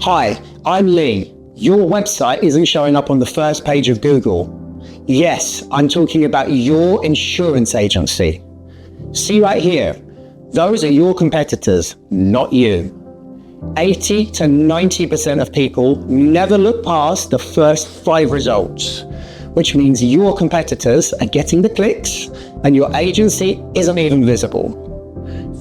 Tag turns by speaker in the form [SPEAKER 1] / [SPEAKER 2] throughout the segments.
[SPEAKER 1] Hi, I'm Leigh. Your website isn't showing up on the first page of Google. Yes, I'm talking about your insurance agency. See right here, those are your competitors, not you. 80 to 90% of people never look past the first 5 results, which means your competitors are getting the clicks and your agency isn't even visible.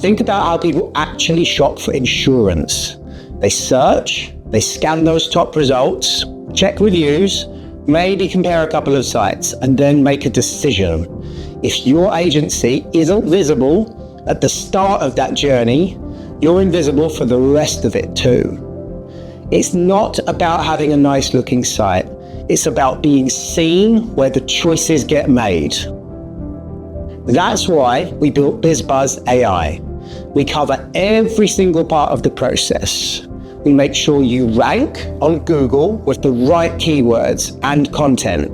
[SPEAKER 1] Think about how people actually shop for insurance. They search, they scan those top results, check reviews, maybe compare a couple of sites, and then make a decision. If your agency isn't visible at the start of that journey, you're invisible for the rest of it too. It's not about having a nice looking site. It's about being seen where the choices get made. That's why we built BizzBuzz AI. We cover every single part of the process. We make sure you rank on Google with the right keywords and content.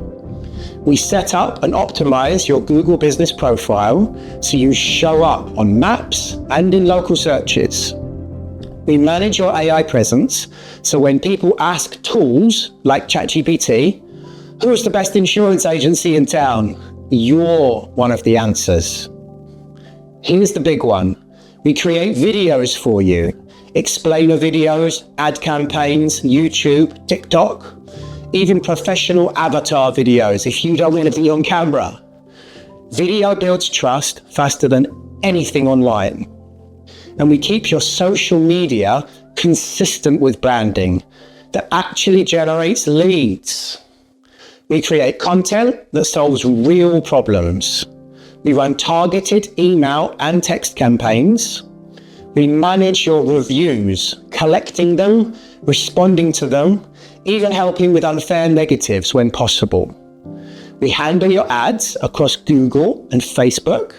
[SPEAKER 1] We set up and optimize your Google business profile so you show up on maps and in local searches. We manage your AI presence, so when people ask tools like ChatGPT, who's the best insurance agency in town? You're one of the answers. Here's the big one. We create videos for you. Explainer videos, ad campaigns, YouTube, TikTok, even professional avatar videos if you don't want to be on camera. Video builds trust faster than anything online. And we keep your social media consistent with branding that actually generates leads. We create content that solves real problems. We run targeted email and text campaigns. We manage your reviews, collecting them, responding to them, even helping with unfair negatives when possible. We handle your ads across Google and Facebook.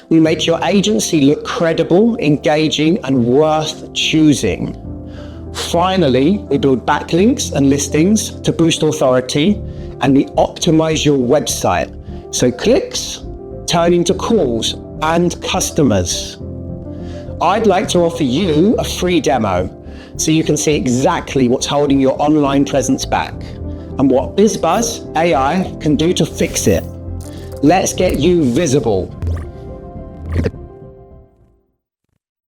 [SPEAKER 1] We make your agency look credible, engaging, and worth choosing. Finally, we build backlinks and listings to boost authority, and we optimize your website so clicks turn into calls and customers. I'd like to offer you a free demo so you can see exactly what's holding your online presence back and what BizzBuzz AI can do to fix it. Let's get you visible.